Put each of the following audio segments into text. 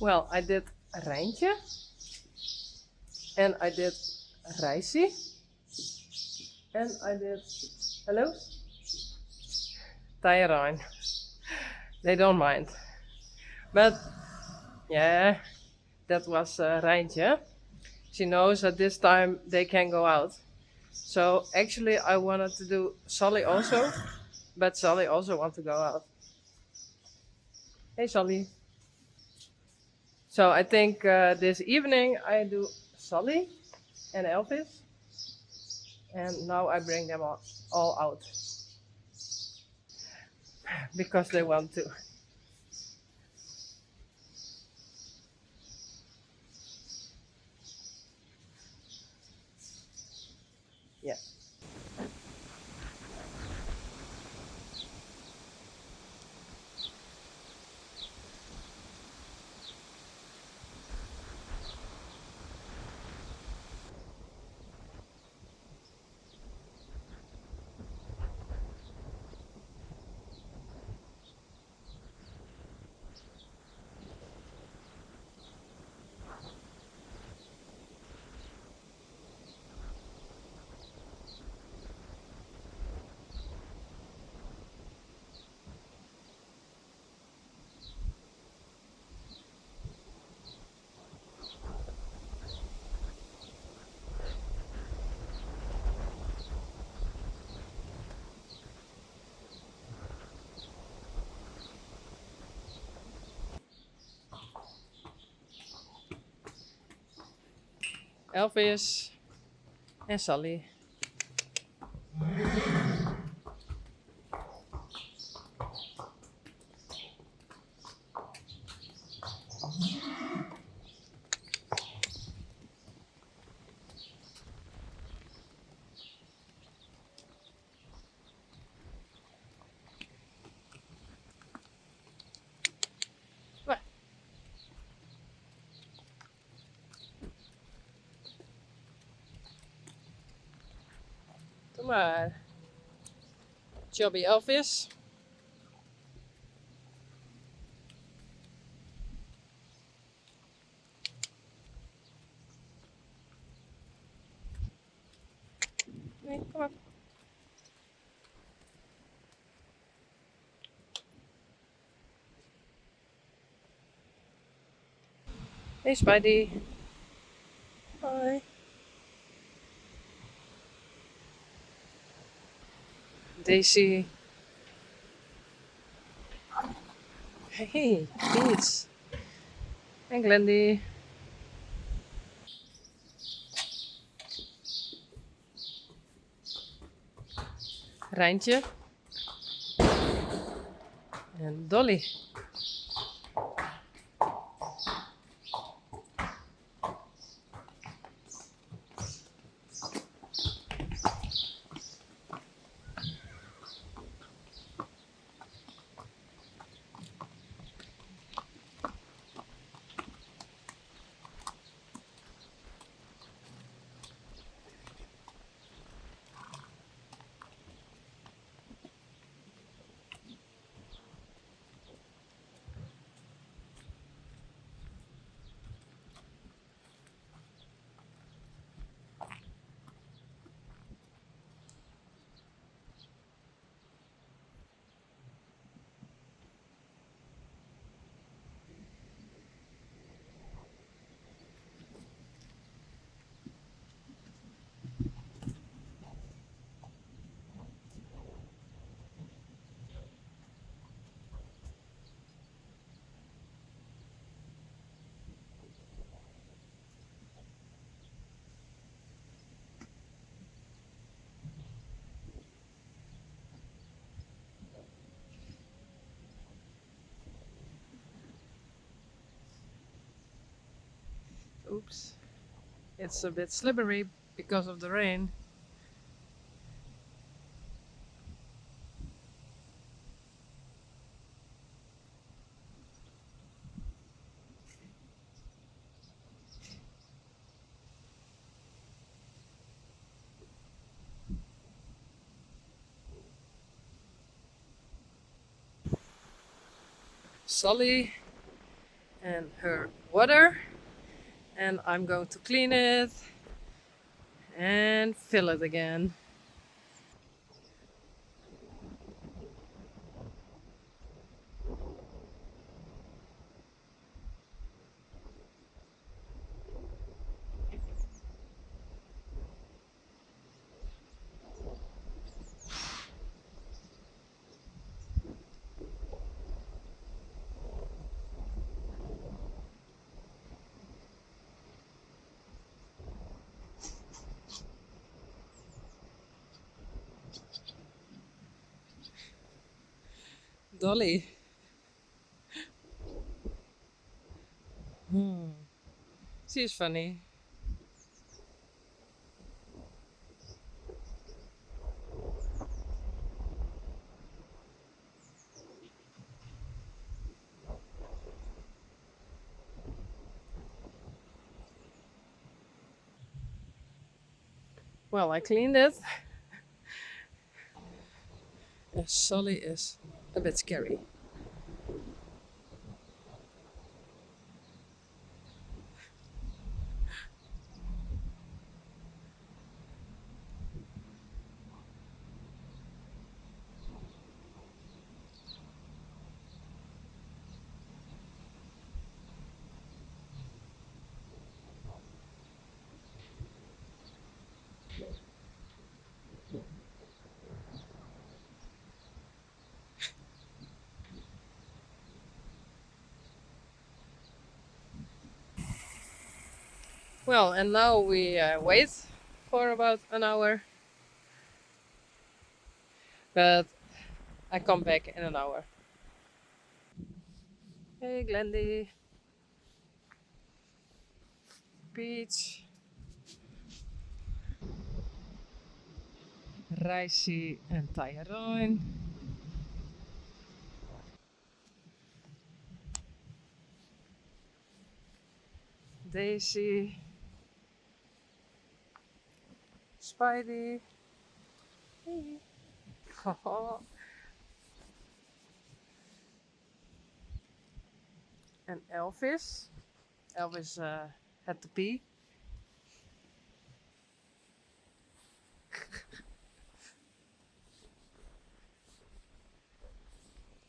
Well, I did Rijntje and I did Rijsie and I did, hello, Tyrone. They don't mind. But yeah, that was Rijntje. She knows that this time they can go out. So actually, I wanted to do Sally also, but Sally also wants to go out. Hey, Sally. So I think this evening I do Sally and Elvis, and now I bring them all out because they want to. Yeah. Elvis and Sally. Well, kom maar. Chubby Elvis. Nee, kom op. Hey, Spidey. Hi. Daisy. Hey, Beats. En Glendy. Rijntje. En Dolly. Oops. It's a bit slippery because of the rain. Sully and her water, and I'm going to clean it and fill it again. Dolly. She's funny. Well, I cleaned it. Sully is a bit scary. Well, and now we wait for about an hour, but I come back in an hour. Hey, Glendy. Peach. Rijssie en Tyrone. Daisy. Spidey. Hey. And Elvis. Elvis had to pee.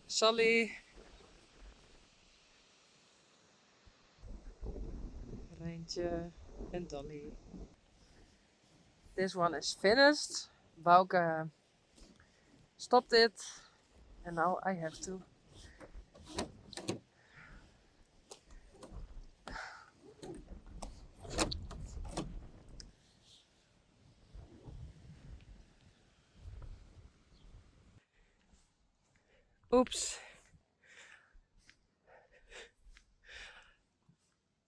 Sully. Rijntje and Dolly. This one is finished. Bouke stopped it. And now I have to. Oops.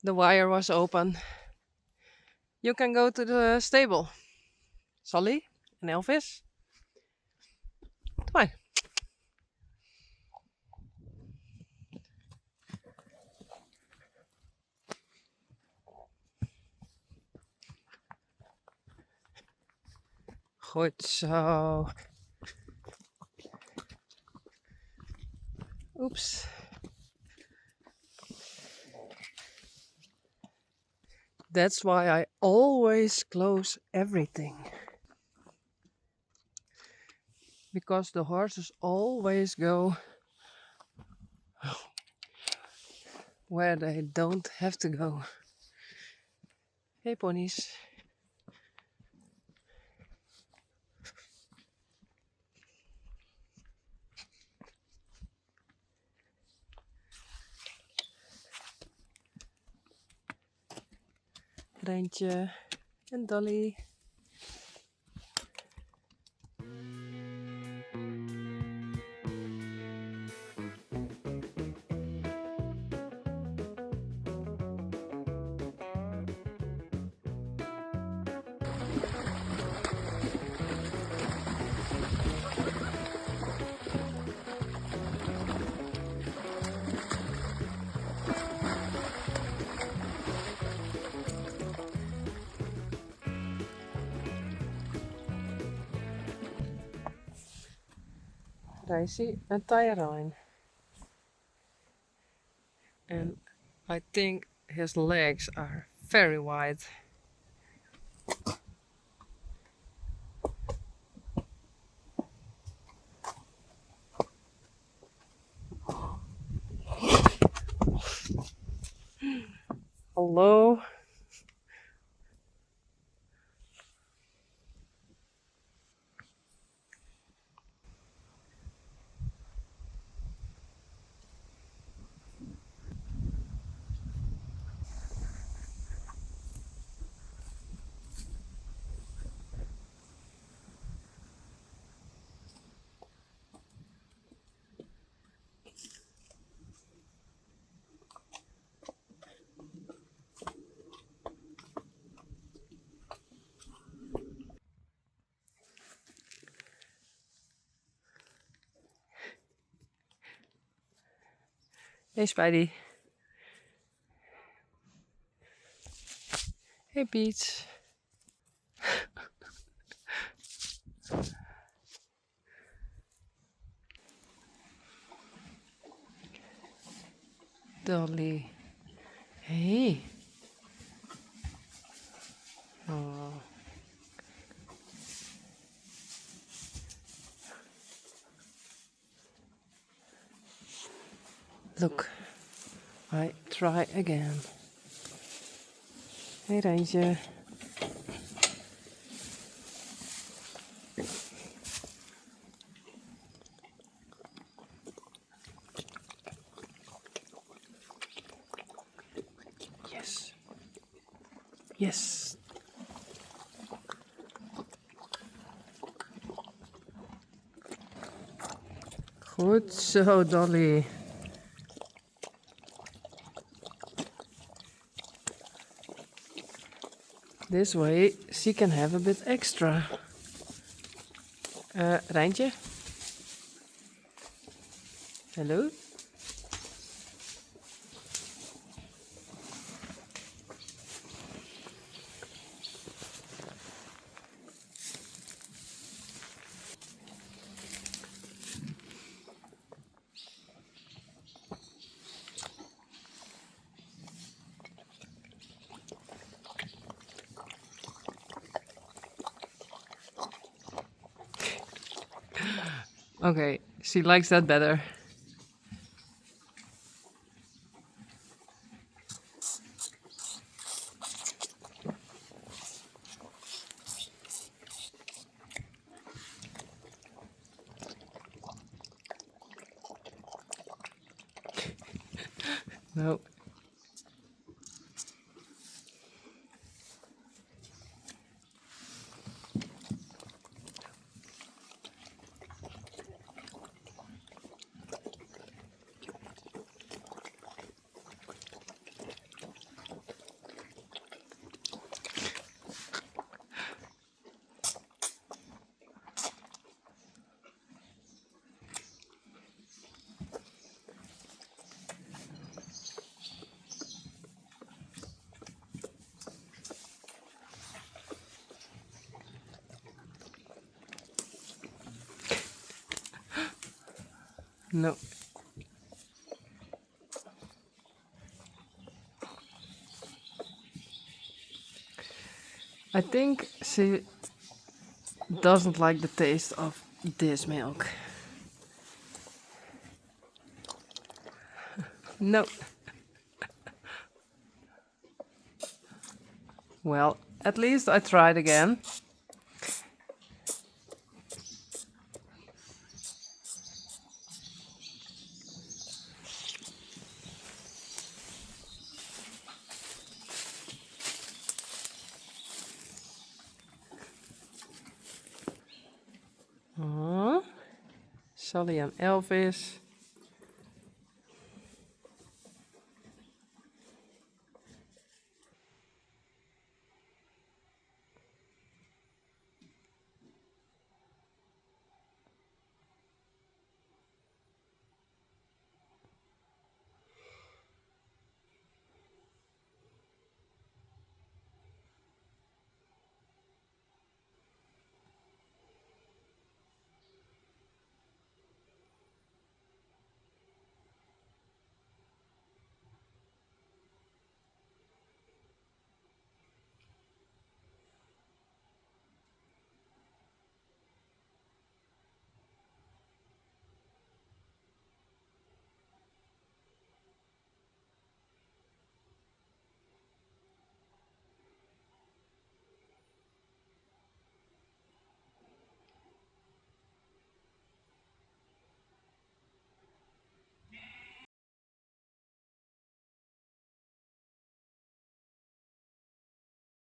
The wire was open. You can go to the stable. Sully and Elvis. Come on. Goed zo. Oops. That's why I always close everything. Because the horses always go where they don't have to go. Hey ponies. Rijntje en Dolly. Rijssie en Tyrone. En I think his legs are very wide. Hello. Hey Spidey. Hey Peach. Dolly. Hey. Oh. Look. I try again. Hey Rijntje. Yes. Yes. Goed zo, Dolly. This way she can have a bit extra. Rijntje? Hello? Okay, she likes that better. No. No. I think she doesn't like the taste of this milk. No. Well, at least I tried again. Aww. Sally and Elvis.